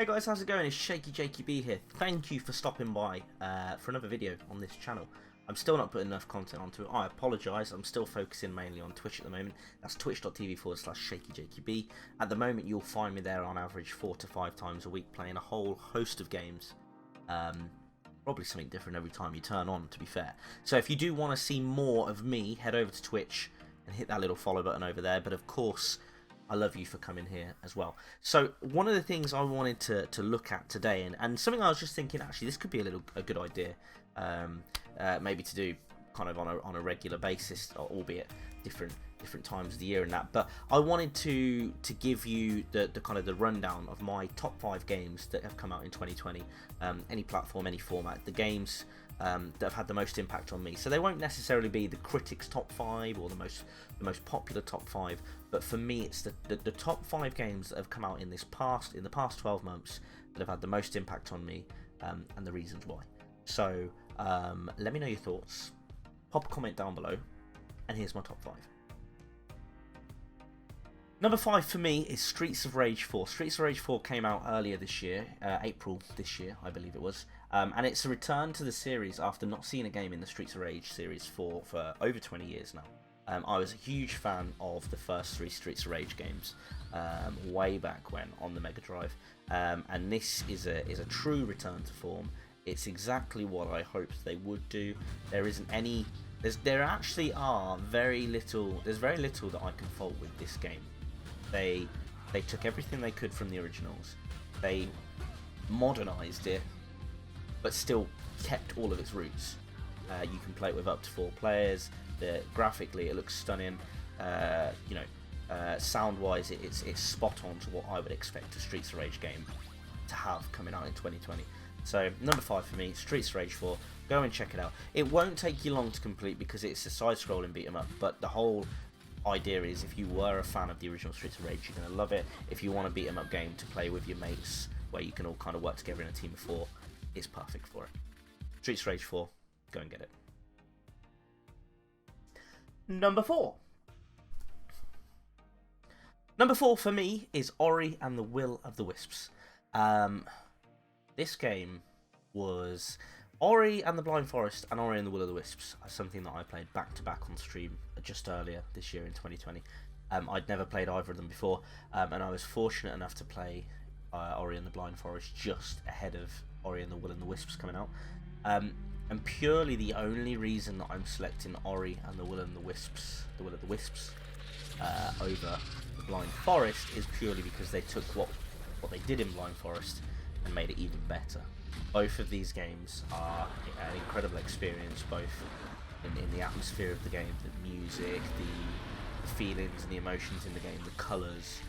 Hey guys, how's it going? It's Shakey here. Thank you for stopping by for another video on this channel. I'm still not putting enough content onto it. I apologise. I'm still focusing mainly on Twitch at the moment. That's twitch.tv/ShakeyJakyB. At the moment, you'll find me there on average 4 to 5 times a week playing a whole host of games. Probably something different every time you turn on, to be fair. So if you do want to see more of me, head over to Twitch and hit that little follow button over there. But of course, I love you for coming here as well. So one of the things I wanted to look at today, and something I was just thinking, actually, this could be a good idea, maybe to do kind of on a regular basis, albeit different times of the year and that. But I wanted to give you the kind of the rundown of my top 5 games that have come out in 2020, any platform, any format, the games that have had the most impact on me. So they won't necessarily be the critics' top 5 or the most popular top 5, but for me it's the top 5 games that have come out in the past 12 months that have had the most impact on me, and the reasons why. So let me know your thoughts, pop a comment down below, and here's my top 5. Number 5 for me is Streets of Rage 4. Streets of Rage 4 came out earlier this year, April this year, I believe it was. And it's a return to the series after not seeing a game in the Streets of Rage series for over 20 years now. I was a huge fan of the first 3 Streets of Rage games, way back when on the Mega Drive. And this is a true return to form. It's exactly what I hoped they would do. There isn't any... There actually are very little... There's very little that I can fault with this game. They took everything they could from the originals. They modernised it, but still kept all of its roots. You can play it with up to 4 players. Graphically, it looks stunning. Sound-wise, it's spot on to what I would expect a Streets of Rage game to have coming out in 2020. So number 5 for me, Streets of Rage 4. Go and check it out. It won't take you long to complete because it's a side-scrolling beat 'em up, but the whole idea is, if you were a fan of the original Streets of Rage, you're going to love it. If you want a beat 'em up game to play with your mates where you can all kind of work together in a team of 4, it's perfect for it. Streets of Rage 4, go and get it. Number 4. Number 4 for me is Ori and the Will of the Wisps. This game was... Ori and the Blind Forest and Ori and the Will of the Wisps are something that I played back to back on stream just earlier this year in 2020. I'd never played either of them before, and I was fortunate enough to play Ori and the Blind Forest just ahead of Ori and the Will and the Wisps coming out. And purely the only reason that I'm selecting Ori and the Will and the Wisps, the Will of the Wisps, over the Blind Forest is purely because they took what they did in Blind Forest and made it even better. Both of these games are an incredible experience, both in the atmosphere of the game, the music, the feelings and the emotions in the game, the colours,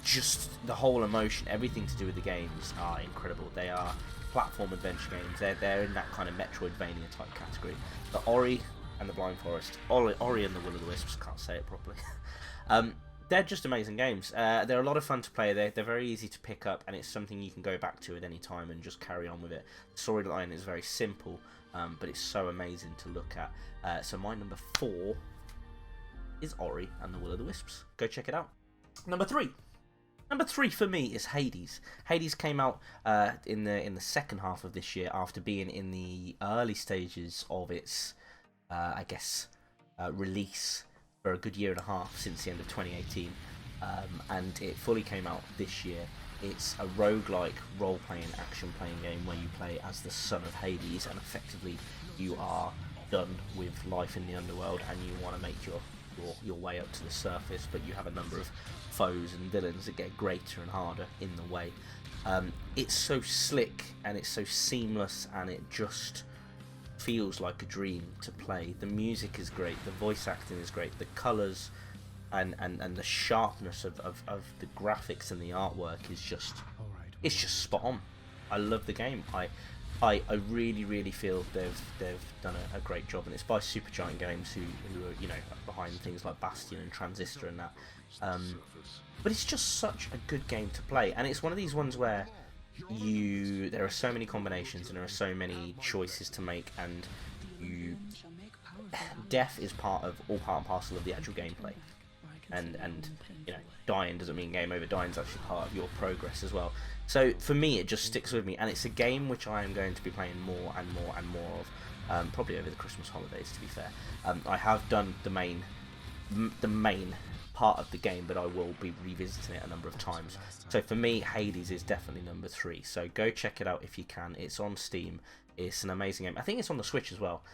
just the whole emotion, everything to do with the games are incredible. They are platform adventure games. They're in that kind of Metroidvania type category. The Ori and the Blind Forest, Ori and the Will of the Wisps, can't say it properly. They're just amazing games. They're a lot of fun to play. They're very easy to pick up, and it's something you can go back to at any time and just carry on with it. The storyline is very simple, but it's so amazing to look at. So my number 4 is Ori and the Will of the Wisps. Go check it out. Number 3. Number 3 for me is Hades. Hades came out in the second half of this year after being in the early stages of its, release for a good year and a half since the end of 2018, and it fully came out this year. It's a roguelike role-playing, action-playing game where you play as the son of Hades, and effectively you are done with life in the underworld and you want to make your way up to the surface, but you have a number of foes and villains that get greater and harder in the way. It's so slick and it's so seamless, and it just feels like a dream to play. The music is great, the voice acting is great, the colours and the sharpness of the graphics and the artwork is just spot on. I love the game. I really feel they've done a great job, and it's by Supergiant Games who are behind things like Bastion and Transistor and that. But it's just such a good game to play, and it's one of these ones where there are so many combinations and there are so many choices to make, and death is part and parcel of the actual gameplay. and you know, dying doesn't mean game over. Dying is actually part of your progress as well. So for me, it just sticks with me, and it's a game which I am going to be playing more and more and more of, probably over the Christmas holidays. To be fair, I have done the main part of the game, but I will be revisiting it a number of times. So for me, Hades is definitely number 3. So go check it out if you can. It's on Steam. It's an amazing game. I think it's on the Switch as well.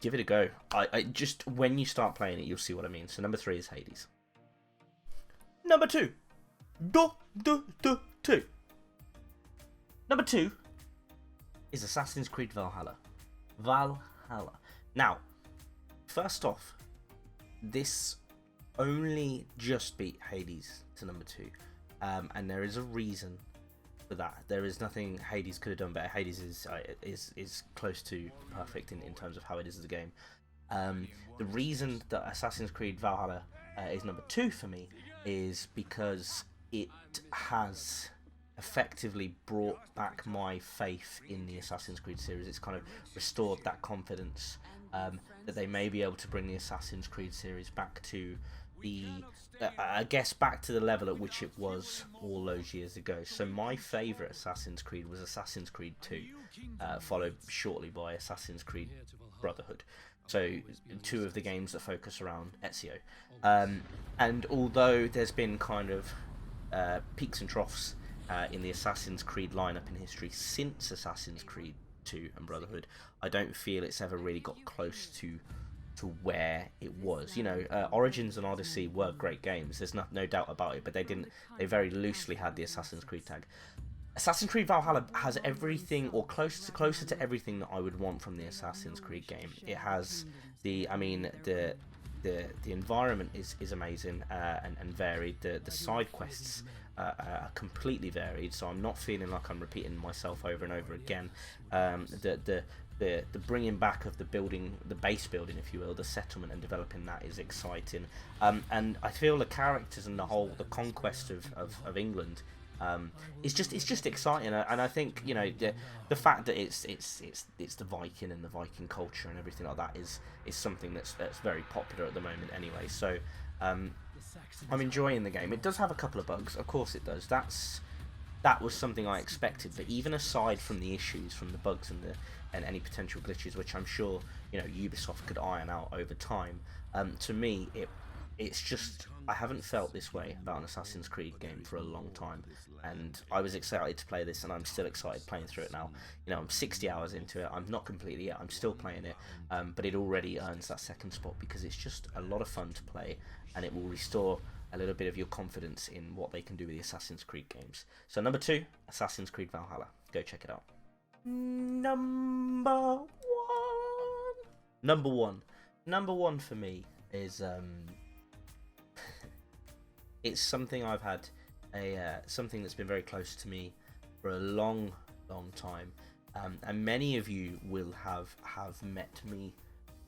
Give it a go. I just, when you start playing it, you'll see what I mean. So number 3 is Hades. Number 2. Two. Number 2 is Assassin's Creed Valhalla. Valhalla. Now, first off, this only just beat Hades to number 2, and there is a reason for that. There is nothing Hades could have done better. Hades is close to perfect in terms of how it is as a game. The reason that Assassin's Creed Valhalla is number 2 for me is because it has effectively brought back my faith in the Assassin's Creed series. It's kind of restored that confidence that they may be able to bring the Assassin's Creed series back to the, I guess, back to the level at which it was all those years ago. So my favourite Assassin's Creed was Assassin's Creed 2, followed shortly by Assassin's Creed Brotherhood. So 2 of the games that focus around Ezio. And although there's been kind of peaks and troughs in the Assassin's Creed lineup in history since Assassin's Creed 2 and Brotherhood, I don't feel it's ever really got close to where it was. You know, Origins and Odyssey were great games. There's no doubt about it, but they very loosely had the Assassin's Creed tag. Assassin's Creed Valhalla has everything, or closer to everything that I would want from the Assassin's Creed game. It has the environment is amazing and varied. The side quests are completely varied, so I'm not feeling like I'm repeating myself over and over again. The bringing back of the building, the base building, if you will, the settlement, and developing that is exciting. And I feel the characters and the conquest of England. It's just exciting, and I think, you know, the fact that it's the Viking and the Viking culture and everything like that is something that's very popular at the moment anyway. So I'm enjoying the game. It does have a couple of bugs, of course it does. That was something I expected, but even aside from the issues, from the bugs and any potential glitches, which I'm sure, you know, Ubisoft could iron out over time, to me it's just, I haven't felt this way about an Assassin's Creed game for a long time, and I was excited to play this, and I'm still excited playing through it now. You know, I'm 60 hours into it. I'm not completely yet. I'm still playing it, but it already earns that second spot because it's just a lot of fun to play, and it will restore a little bit of your confidence in what they can do with the Assassin's Creed games. So number 2, Assassin's Creed Valhalla. Go check it out. Number one for me is it's something I've had something that's been very close to me for a long time, and many of you will have met me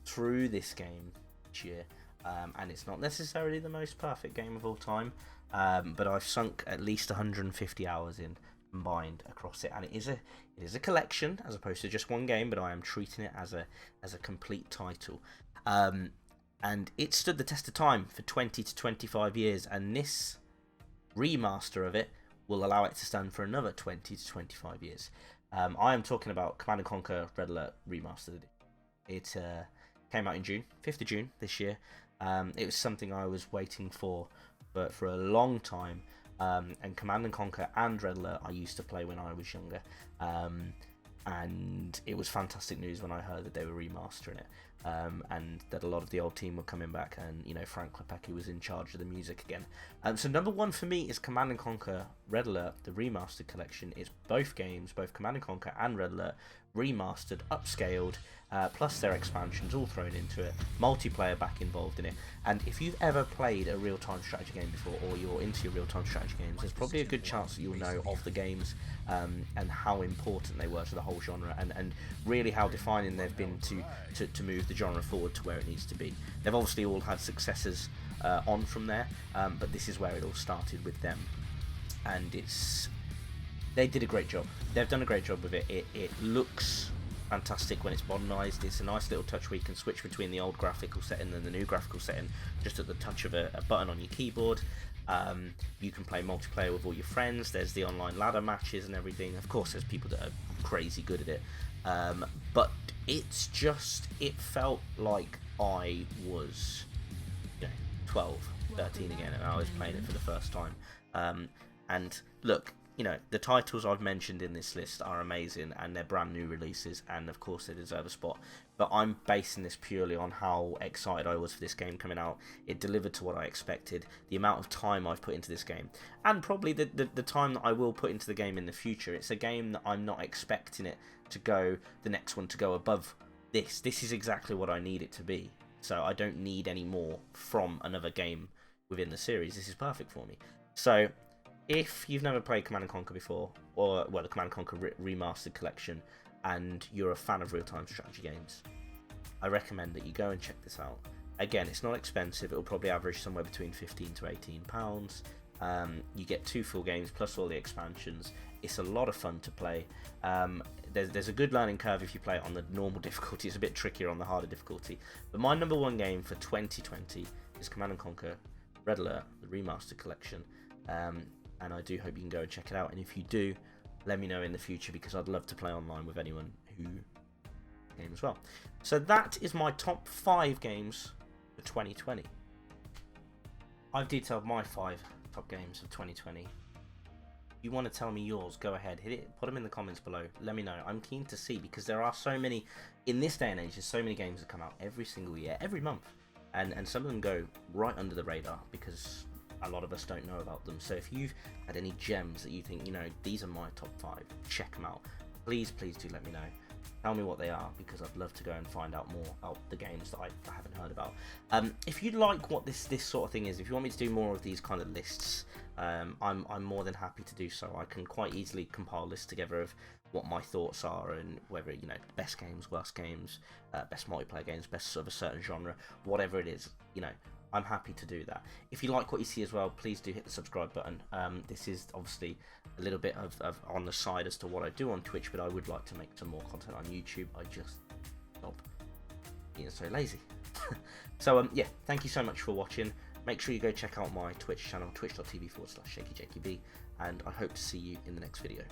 through this game each year, and it's not necessarily the most perfect game of all time, but I've sunk at least 150 hours in combined across it, and it is a collection as opposed to just one game, but I am treating it as a complete title. And it stood the test of time for 20 to 25 years, and this remaster of it will allow it to stand for another 20 to 25 years. I am talking about Command & Conquer Red Alert Remastered. It came out in June, 5th of June this year. It was something I was waiting for a long time, and Command & Conquer and Red Alert I used to play when I was younger. And it was fantastic news when I heard that they were remastering it, and that a lot of the old team were coming back, and, you know, Frank Klepecki was in charge of the music again. So number 1 for me is Command & Conquer Red Alert, the remastered collection. It's both games, both Command & Conquer and Red Alert, remastered, upscaled, plus their expansions all thrown into it, multiplayer back involved in it. And if you've ever played a real-time strategy game before, or you're into your real-time strategy games, there's probably a good chance that you'll know of the games, and how important they were to the whole genre, and really how defining they've been to move the genre forward to where it needs to be. They've obviously all had successors on from there, but this is where it all started with them, and they did a great job. They've done a great job with it. It looks fantastic when it's modernised. It's a nice little touch where you can switch between the old graphical setting and the new graphical setting just at the touch of a button on your keyboard. You can play multiplayer with all your friends. There's the online ladder matches and everything. Of course, there's people that are crazy good at it, but it's just, it felt like I was 12, 13 again, and I was playing it for the first time. And look, the titles I've mentioned in this list are amazing, and they're brand new releases, and of course they deserve a spot. But I'm basing this purely on how excited I was for this game coming out. It delivered to what I expected, the amount of time I've put into this game, and probably the time that I will put into the game in the future. It's a game that I'm not expecting it to go, the next one to go above this. This is exactly what I need it to be. So I don't need any more from another game within the series. This is perfect for me. So if you've never played Command & Conquer before, or well, the Command & Conquer Remastered Collection, and you're a fan of real-time strategy games, I recommend that you go and check this out. Again, it's not expensive. It'll probably average somewhere between £15 to £18. You get 2 full games plus all the expansions. It's a lot of fun to play. There's a good learning curve if you play it on the normal difficulty. It's a bit trickier on the harder difficulty. But my number 1 game for 2020 is Command & Conquer Red Alert, the Remastered Collection. And I do hope you can go and check it out. And if you do, let me know in the future, because I'd love to play online with anyone who game as well. So that is my top 5 games for 2020. I've detailed my 5 top games of 2020. If you want to tell me yours, go ahead, hit it, put them in the comments below. Let me know. I'm keen to see, because there are so many in this day and age. There's so many games that come out every single year, every month, and some of them go right under the radar because a lot of us don't know about them. So if you've had any gems that you think, these are my top 5, check them out. Please do let me know. Tell me what they are, because I'd love to go and find out more about the games that I haven't heard about. If you like what this sort of thing is, if you want me to do more of these kind of lists, I'm more than happy to do so. I can quite easily compile lists together of what my thoughts are, and whether, best games, worst games, best multiplayer games, best of a certain genre, whatever it is, I'm happy to do that. If you like what you see as well, please do hit the subscribe button. This is obviously a little bit of on the side as to what I do on Twitch, but I would like to make some more content on YouTube. I just stop being so lazy. So yeah, thank you so much for watching. Make sure you go check out my Twitch channel, twitch.tv/ShakeyJakyB, and I hope to see you in the next video.